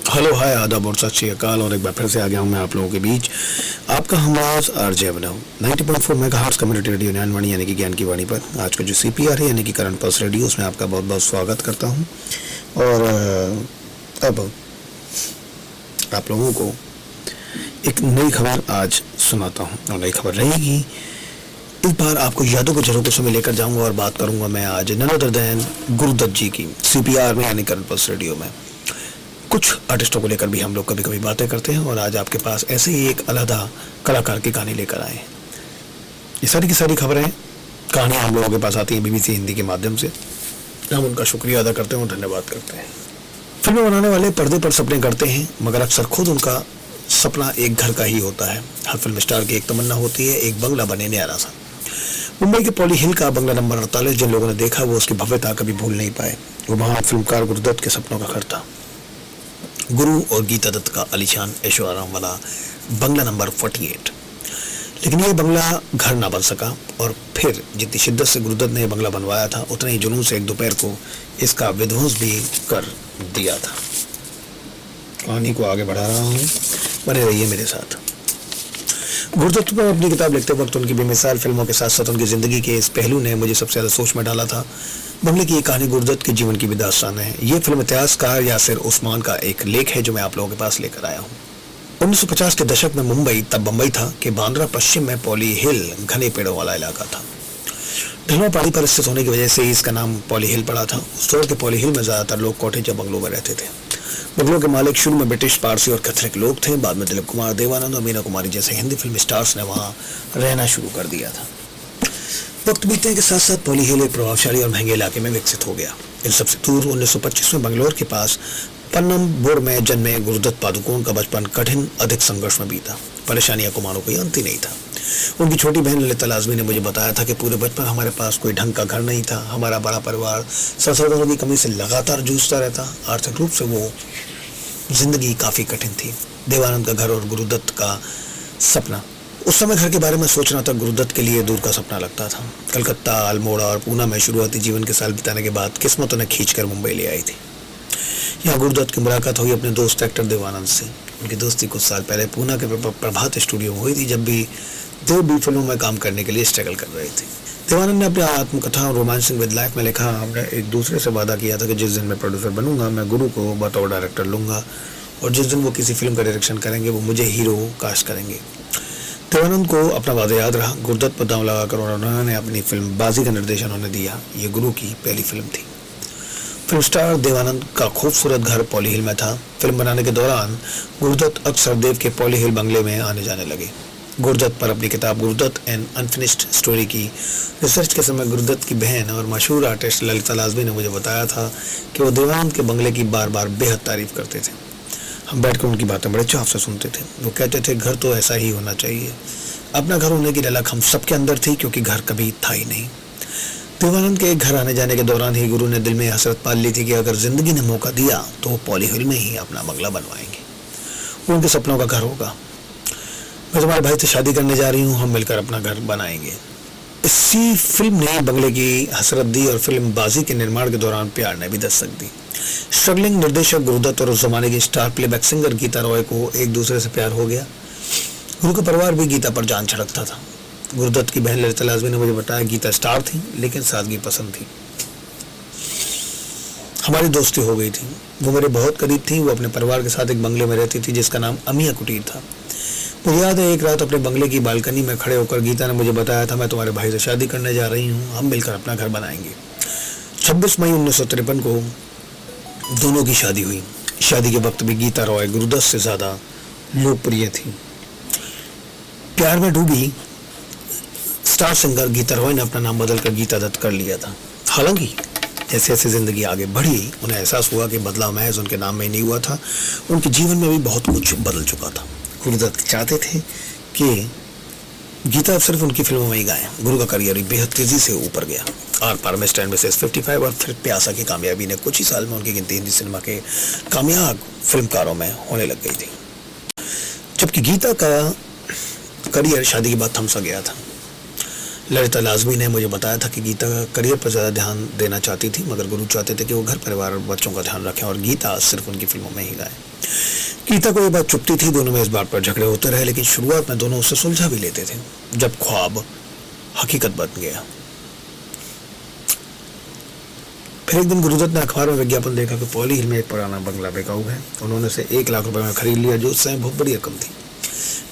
Hello hi आदाब और सत श्री अकाल। और एक बार फिर से आ गया हूँ मैं आप लोगों के बीच, आपका हमास आरजे अभिनव 90.4 मेगाहर्ट्ज कम्युनिटी रेडियो ज्ञानवाणी यानी कि ज्ञान की वाणी पर। आज का जो CPR है यानी कि करंट पल्स रेडियो, उसमें आपका बहुत बहुत स्वागत करता हूँ। और अब आप लोगों को एक नई खबर आज सुनाता हूँ, और नई खबर रहेगी इस बार आपको यादों को झरोकों में लेकर जाऊंगा और बात करूंगा मैं आज नन अदर देन गुरुदत्त जी की CPR में यानी करंट पल्स रेडियो में। कुछ आर्टिस्टों को लेकर भी हम लोग कभी कभी बातें करते हैं, और आज आपके पास ऐसे ही एक अलहदा कलाकार की कहानी लेकर आए हैं। ये सारी की सारी खबरें कहानियाँ हम लोगों के पास आती हैं BBC हिंदी के माध्यम से। हम उनका शुक्रिया अदा करते हैं और धन्यवाद करते हैं। फिल्में बनाने वाले पर्दे पर सपने करते हैं, मगर अक्सर खुद उनका सपना एक घर का ही होता है। हर फिल्म स्टार की एक तमन्ना होती है, एक बंगला बने न्यारा सा। मुंबई के पॉली हिल का बंगला नंबर 48 जिन लोगों ने देखा वो उसकी भव्यता कभी भूल नहीं पाए। वो महान फिल्मकार गुरुदत्त के सपनों का घर था। गुरु और गीता दत्त का आलीशान ऐशो आराम वाला बंगला नंबर 48। लेकिन ये बंगला घर ना बन सका, और फिर जितनी शिद्दत से गुरुदत्त ने यह बंगला बनवाया था, उतने ही जुनून से एक दोपहर को इसका विध्वंस भी कर दिया था। कहानी को आगे बढ़ा रहा हूँ, बने रहिए मेरे साथ। गुरुदत्त पर अपनी किताब लिखते वक्त उनकी बेमिसाल फिल्मों के साथ साथ उनकी जिंदगी के इस पहलू ने मुझे सबसे ज्यादा सोच में डाला था। बंगले की ये कहानी गुरुदत्त के जीवन की भी दास्तान है। ये फिल्म इतिहासकार यासिर उस्मान का एक लेख है जो मैं आप लोगों के पास लेकर आया हूँ। 1950 के दशक में मुंबई तब बंबई था कि बांद्रा पश्चिम में पॉली हिल घने पेड़ों वाला इलाका था। ढलवा पहाड़ी पर स्थित होने की वजह से इसका नाम पॉली हिल पड़ा था। उस दौर के पॉली हिल में ज्यादातर लोग कॉटेज या बंगलों में रहते थे। बंगलों के मालिक शुरू में ब्रिटिश, पारसी और कैथलिक लोग थे। बाद में दिलीप कुमार, देवानंद और मीना कुमारी जैसे हिंदी फिल्म स्टार्स ने वहां रहना शुरू कर दिया था। वक्त बीतने के साथ साथ पॉली हिल एक प्रभावशाली और महंगे इलाके में विकसित हो गया। इन सबसे दूर 1925 में बंगलोर के पास पन्नमबुर में जन्मे गुरुदत्त पादुकोण का बचपन कठिन अधिक संघर्ष में बीता। परेशानियां को मानो कोई अंत ही नहीं था। उनकी छोटी बहन ललिता लाजमी ने मुझे बताया था कि पूरे बचपन हमारे पास कोई ढंग का घर नहीं था। हमारा बड़ा परिवार संसाधनों की कमी से लगातार जूझता रहता। आर्थिक रूप से वो जिंदगी काफी कठिन थी। देवानंद का घर और गुरुदत्त का सपना, उस समय घर के बारे में सोचना तक गुरुदत्त के लिए दूर का सपना लगता था। कलकत्ता, अल्मोड़ा और पूना में शुरुआती जीवन के साल बिताने के बाद किस्मत उन्हें खींचकर मुंबई ले आई थी। यहाँ गुरुदत्त की मुलाकात हुई अपने दोस्त एक्टर देवानंद से। उनकी दोस्ती कुछ साल पहले पूना के प्रभात स्टूडियो में हुई थी, जब भी देव भी फिल्मों में काम करने के लिए स्ट्रगल कर रहे थे। देवानंद ने अपनी आत्मकथा रोमांसिंग विद लाइफ में लिखा, हमने एक दूसरे से वादा किया था कि जिस दिन मैं प्रोड्यूसर बनूंगा मैं गुरु को बतौर डायरेक्टर लूंगा, और जिस दिन वो किसी फिल्म का डायरेक्शन करेंगे वो मुझे हीरो कास्ट करेंगे। देवानंद को अपना वादा याद रहा। गुरुदत्त पर दांव लगाकर उन्होंने अपनी फिल्म बाजी का निर्देशन उन्हें दिया। ये गुरु की पहली फिल्म थी। फिल्म स्टार देवानंद का खूबसूरत घर पॉली हिल में था। फिल्म बनाने के दौरान गुरुदत्त अक्सर देव के पॉली हिल बंगले में आने जाने लगे। गुरुदत्त पर अपनी किताब गुरुदत्त एंड अनफिनिश्ड स्टोरी की रिसर्च के समय गुरुदत्त की बहन और मशहूर आर्टिस्ट ललिता लाजमी ने मुझे बताया था कि वो देवानंद के बंगले की बार बार बेहद तारीफ करते थे। हम बैठकर उनकी बातें बड़े चाव से सुनते थे। वो कहते थे घर तो ऐसा ही होना चाहिए। अपना घर होने की ललक हम सबके अंदर थी, क्योंकि घर कभी था ही नहीं। देवानंद के घर आने जाने के दौरान ही गुरु ने दिल में हसरत पाल ली थी कि अगर जिंदगी ने मौका दिया तो वो पॉली हिल में ही अपना बंगला बनवाएंगे। वो उनके सपनों का घर होगा। मैं तुम्हारे भाई से शादी करने जा रही हूँ, हम मिलकर अपना घर बनाएंगे। इसी फिल्म ने बंगले की हसरत दी, और फिल्म बाजी के निर्माण के दौरान प्यार ने भी दस्तक दी। स्ट्रगलिंग निर्देशक गुरुदत्त और उस जमाने की star playback singer Geeta Roy को एक दूसरे से प्यार हो गया। गुरु का परिवार भी गीता पर जान छिड़कता था। गुरुदत्त की बहन ललिता लाजमी ने मुझे बताया, गीता स्टार थी लेकिन सादगी पसंद थी। हमारी दोस्ती हो गई थी। वो मेरे बहुत करीब थी। वो अपने परिवार के साथ एक बंगले में रहती थी जिसका नाम अमिया कुटीर था। मुझे याद है एक रात अपने बंगले की बालकनी में खड़े होकर गीता ने मुझे बताया था, मैं तुम्हारे भाई से शादी करने जा रही हूँ, हम मिलकर अपना घर बनाएंगे। 26 मई 1953 को दोनों की शादी हुई। शादी के वक्त भी गीता रॉय गुरुदत्त से ज्यादा लोकप्रिय थी। प्यार में डूबी स्टार सिंगर गीता रॉय ने अपना नाम बदलकर गीता दत्त कर लिया था। हालांकि जैसे जैसे जिंदगी आगे बढ़ी उन्हें एहसास हुआ कि बदलाव महज उनके नाम में ही नहीं हुआ था, उनके जीवन में भी बहुत कुछ बदल चुका था। गुरुदत्त चाहते थे कि गीता अब सिर्फ उनकी फिल्मों में ही गाएं। गुरु का करियर भी बेहद तेजी से ऊपर गया। आर पार में स्टैंड मिसेस 55 और फिर प्यासा की कामयाबी ने कुछ ही साल में उनकी गिनती हिंदी सिनेमा के कामयाब फिल्मकारों में होने लग गई थी। जबकि गीता का करियर शादी के बाद थम सा गया था। ललिता लाजमी ने मुझे बताया था कि गीता करियर पर ज़्यादा ध्यान देना चाहती थी, मगर गुरु चाहते थे कि वो घर परिवार और बच्चों का ध्यान रखें और गीता सिर्फ उनकी फिल्मों में ही गाए। गीता को ये बात चुभती थी, दोनों में इस बात पर झगड़े होते रहे, लेकिन शुरुआत में दोनों उससे सुलझा भी लेते थे। जब ख्वाब हकीकत बन गया, फिर एक दिन गुरुदत्त ने अखबार में विज्ञापन देखा कि पॉली हिल में एक पुराना बंगला बेकाऊ है। उन्होंने उसे 1 लाख रुपए में खरीद लिया, जो उस समय बहुत बड़ी रकम थी।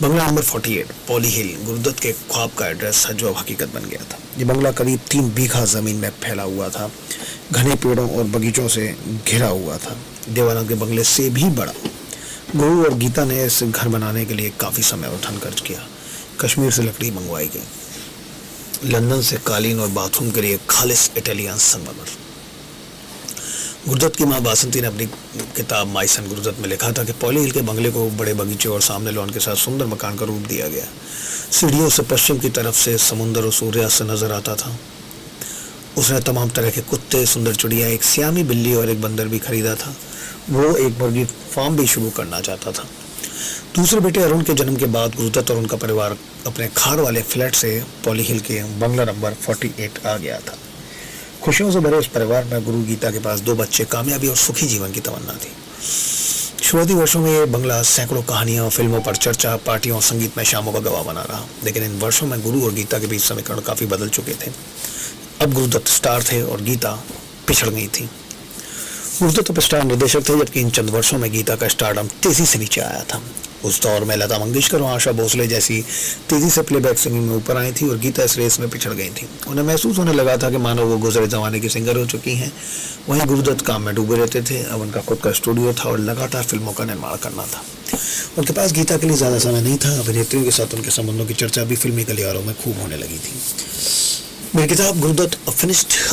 बंगला नंबर 48 पॉली हिल गुरुदत्त के ख्वाब का एड्रेस था, जो अब हकीकत बन गया था। ये बंगला करीब 3 बीघा जमीन में फैला हुआ था, घने पेड़ों और बगीचों से घिरा हुआ था, देवानंद के बंगले से भी बड़ा। गुरु और गीता ने इस घर बनाने के लिए काफी समय और धन खर्च किया। कश्मीर से लकड़ी मंगवाई गई, लंदन से कालीन और बाथरूम के लिए खालिस इटालियन संगमरमर। गुरुदत्त की मां बासंती ने अपनी किताब माय सन गुरुदत्त में लिखा था कि पॉली हिल के बंगले को बड़े बगीचे और सामने लॉन के साथ सुंदर मकान का रूप दिया गया। सीढ़ियों से पश्चिम की तरफ से समुद्र और सूर्यास्त नजर आता था। उसने तमाम तरह के कुत्ते, सुंदर चिड़िया, एक सियामी बिल्ली और एक बंदर भी खरीदा था। वो एक मुर्गी फार्म भी शुरू करना चाहता था। दूसरे बेटे अरुण के जन्म के बाद गुरुदत्त और उनका परिवार अपने खार वाले फ्लैट से पॉली हिल के बंगला नंबर 48 आ गया था। खुशियों से भरे उस परिवार में गुरु गीता के पास 2 बच्चे, कामयाबी और सुखी जीवन की तमन्ना थी। शुरुआती वर्षों में ये बंगला सैकड़ों कहानियों, फिल्मों पर चर्चा, पार्टियों, संगीत में शामों का गवाह बना रहा। लेकिन इन वर्षों में गुरु और गीता के बीच समीकरण काफी बदल चुके थे। अब गुरुदत्त स्टार थे और गीता पिछड़ गई थी। गुरुदत्त अब स्टार निर्देशक थे, जबकि इन चंद वर्षों में गीता का स्टारडम तेजी से नीचे आया था। उस दौर में लता मंगेशकर और आशा भोसले जैसी तेजी से प्लेबैक सिंगिंग में ऊपर आई थी और गीता इस रेस में पिछड़ गई थी। उन्हें महसूस होने लगा था कि मानो वो गुजरे जमाने की सिंगर हो चुकी हैं। वहीं गुरुदत्त काम में डूबे रहते थे। अब उनका खुद का स्टूडियो था और लगातार फिल्मों का निर्माण करना था। उनके पास गीता के लिए ज्यादा समय नहीं था। अभिनेत्रियों के साथ उनके संबंधों की चर्चा भी फिल्मी गलियारों में खूब होने लगी थी। मेरी किताब गुरुदत्त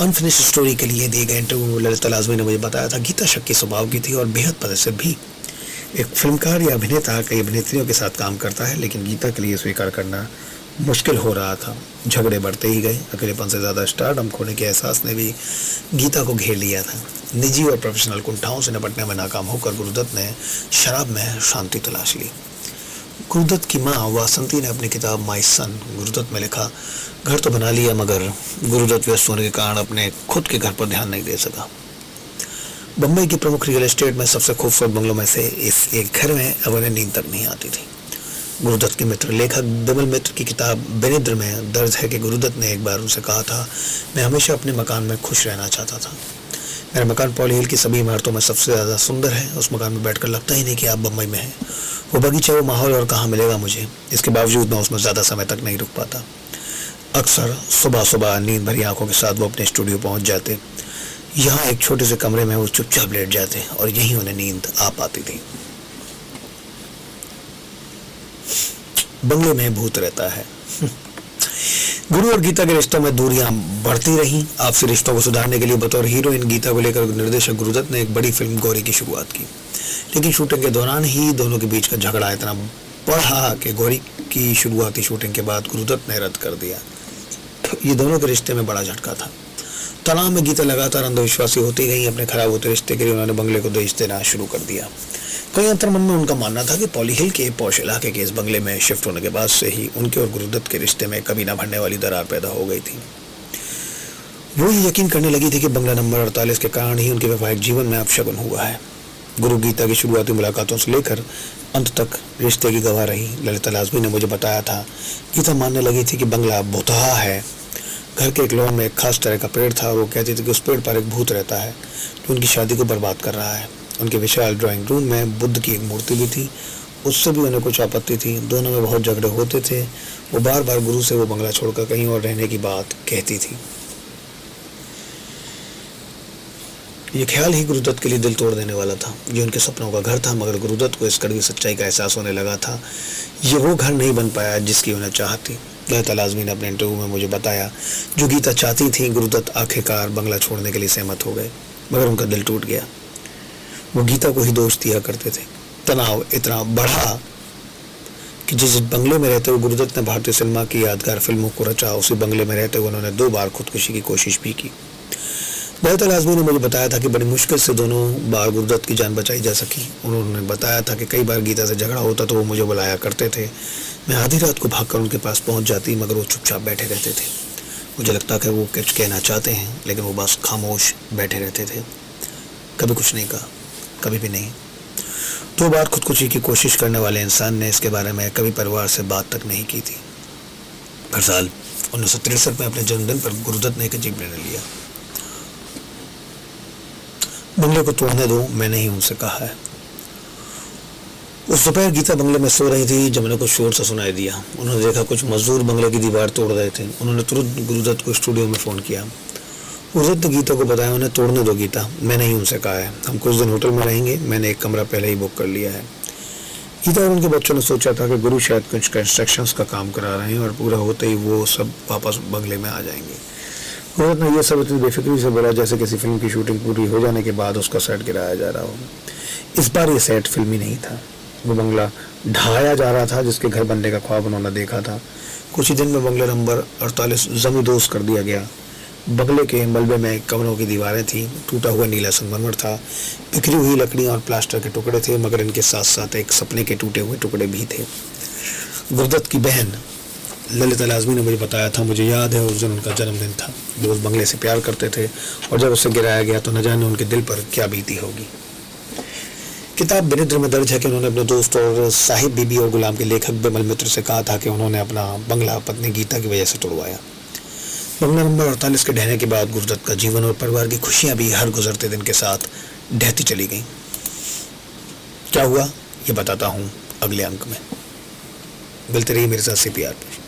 अनफिनिश्ड स्टोरी के लिए दिए गए इंटरव्यू में ललिता लाजमी ने मुझे बताया था गीता शक्की स्वभाव की थी और बेहद पदस्थ भी। एक फिल्मकार या अभिनेता कई अभिनेत्रियों के साथ काम करता है, लेकिन गीता के लिए स्वीकार करना मुश्किल हो रहा था। झगड़े बढ़ते ही गए। अकेलेपन से ज़्यादा स्टारडम खोने के एहसास ने भी गीता को घेर लिया था। निजी और प्रोफेशनल कुंठाओं से निपटने में नाकाम होकर गुरुदत्त ने शराब में शांति तलाश ली। गुरुदत्त की मां वासंती ने अपनी किताब माय सन गुरुदत्त में लिखा, घर तो बना लिया, मगर गुरुदत्त व्यस्त होने के कारण अपने खुद के घर पर ध्यान नहीं दे सका। बम्बई की प्रमुख रियल एस्टेट में सबसे खूबसूरत बंगलों में से इस एक घर में अब उन्हें नींद तक नहीं आती थी। गुरुदत्त के मित्र लेखक बिमल मित्र की किताब बेनिद्र में दर्ज है कि गुरुदत्त ने एक बार उनसे कहा था, मैं हमेशा अपने मकान में खुश रहना चाहता था। मेरा मकान पॉली हिल की सभी इमारतों में सबसे ज़्यादा सुंदर है। उस मकान में बैठकर लगता ही नहीं कि आप बम्बई में हैं। वो बगीचा, वो माहौल और कहाँ मिलेगा मुझे। इसके बावजूद मैं उसमें ज़्यादा समय तक नहीं रुक पाता। अक्सर सुबह सुबह नींद भरी आंखों के साथ वो अपने स्टूडियो पहुंच जाते। यहाँ एक छोटे से कमरे में वो चुपचाप लेट जाते और यहीं उन्हें नींद आ पाती थी। बंगले में भूत रहता है। गुरु और गीता के रिश्तों में दूरियां बढ़ती रहीं। आपसी रिश्तों को सुधारने के लिए बतौर हीरोइन गीता को लेकर निर्देशक गुरुदत्त ने एक बड़ी फिल्म गौरी की शुरुआत की। लेकिन शूटिंग के दौरान ही दोनों के बीच का झगड़ा इतना बढ़ा कि गौरी की शुरुआती शूटिंग के बाद गुरुदत्त ने रद्द कर दिया। तो ये दोनों के रिश्ते में बड़ा झटका था। तनाव में गीता लगातार अंधविश्वासी होती गई। अपने खराब होते रिश्ते के लिए उन्होंने बंगले को दहेज देना शुरू कर दिया। कई अंतर्मन में उनका मानना था कि पॉली हिल के पौश इलाके के इस बंगले में शिफ्ट होने के बाद से ही उनके और गुरुदत्त के रिश्ते में कभी ना भरने वाली दरार पैदा हो गई थी। वो ये यकीन करने लगी थी कि बंगला नंबर 48 के कारण ही उनके वैवाहिक जीवन में अपशगुन हुआ है। गुरु गीता की शुरुआती मुलाकातों से लेकर अंत तक रिश्ते की गवाह रही ललिता लाजमी ने मुझे बताया था। गीता मानने लगी थी कि बंगला भुतहा है। घर के एक लॉन में एक खास तरह का पेड़ था और वो कहती थी कि उस पेड़ पर एक भूत रहता है जो उनकी शादी को बर्बाद कर रहा है। उनके विशाल ड्राइंग रूम में बुद्ध की एक मूर्ति भी थी। उससे भी उन्हें कुछ आपत्ति थी। दोनों में बहुत झगड़े होते थे। वो बार बार गुरु से वो बंगला छोड़कर कहीं और रहने की बात कहती थी। ये ख्याल ही गुरुदत्त के लिए दिल तोड़ देने वाला था। ये उनके सपनों का घर था, मगर गुरुदत्त को इस कड़वी सच्चाई का एहसास होने लगा था। ये वो घर नहीं बन पाया जिसकी उन्हें चाहत थी। ललिता लाजमी ने अपने इंटरव्यू में मुझे बताया, जो गीता चाहती थी गुरुदत्त आखिरकार बंगला छोड़ने के लिए सहमत हो गए, मगर उनका दिल टूट गया। वो गीता को ही दोष दिया करते थे। तनाव इतना बढ़ा कि जिस बंगले में रहते हुए गुरुदत्त ने भारतीय सिनेमा की यादगार फिल्मों को रचा, उसी बंगले में रहते हुए उन्होंने 2 बार खुदकुशी की कोशिश भी की। ललिता लाजमी ने मुझे बताया था कि बड़ी मुश्किल से दोनों बार गुरुदत्त की जान बचाई जा सकी। उन्होंने बताया था कि कई बार गीता से झगड़ा होता तो वो मुझे बुलाया करते थे। मैं आधी रात को भागकर उनके पास पहुंच जाती, मगर वो चुपचाप बैठे रहते थे। मुझे लगता है कि वो कुछ कहना चाहते हैं, लेकिन वो बस खामोश बैठे रहते थे। कभी कुछ नहीं कहा, कभी भी नहीं। 2 बार खुदकुशी की कोशिश करने वाले इंसान ने इसके बारे में कभी परिवार से बात तक नहीं की थी। हर साल 1963 में अपने जन्मदिन पर गुरुदत्त ने एक अजीब निर्णय लिया। बंगले को तोड़ने दो, मैंने ही उनसे कहा है। उस दोपहर गीता बंगले में सो रही थी जब उन्हें कुछ शोर से सुनाई दिया। उन्होंने देखा कुछ मजदूर बंगले की दीवार तोड़ रहे थे। उन्होंने तुरंत गुरुदत्त को स्टूडियो में फ़ोन किया। गुरुदत्त ने गीता को बताया, उन्हें तोड़ने दो गीता, मैंने ही उनसे कहा है। हम कुछ दिन होटल में रहेंगे, मैंने एक कमरा पहले ही बुक कर लिया है। गीता और उनके बच्चों ने सोचा था कि गुरु शायद कुछ कंस्ट्रक्शंस का काम करा रहे हैं और पूरा होते ही वो सब वापस बंगले में आ जाएंगे। गुरुदत्त ने यह सब इतनी बेफिक्री से बोला जैसे किसी फिल्म की शूटिंग पूरी हो जाने के बाद उसका सेट गिराया जा रहा हो। इस बार ये सेट फिल्मी नहीं था, वो बंगला ढहाया जा रहा था जिसके घर बनने का ख्वाब उन्होंने देखा था। कुछ ही दिन में बंगला नंबर 48 जमींदोज कर दिया गया। बंगले के मलबे में कमरों की दीवारें थीं, टूटा हुआ नीला संगमरमर था, बिखरी हुई लकड़ियां और प्लास्टर के टुकड़े थे, मगर इनके साथ साथ एक सपने के टूटे हुए टुकड़े भी थे। गुरुदत्त की बहन ललिता लाजमी ने मुझे बताया था, मुझे याद है उस दिन उनका जन्मदिन था। वो उस बंगले से प्यार करते थे और जब उसे गिराया गया तो न जाने उनके दिल पर क्या बीती होगी। किताब बिनिद्र में दर्ज है कि उन्होंने अपने दोस्त और साहिब बीबी और गुलाम के लेखक बिमल मित्र से कहा था कि उन्होंने अपना बंगला पत्नी गीता की वजह से तोड़वाया। बंगला नंबर 48 के ढहने के बाद गुरुदत्त का जीवन और परिवार की खुशियां भी हर गुजरते दिन के साथ ढहती चली गईं। क्या हुआ ये बताता हूँ अगले अंक में। मिलते रहिए मेरे साथ CPR पर।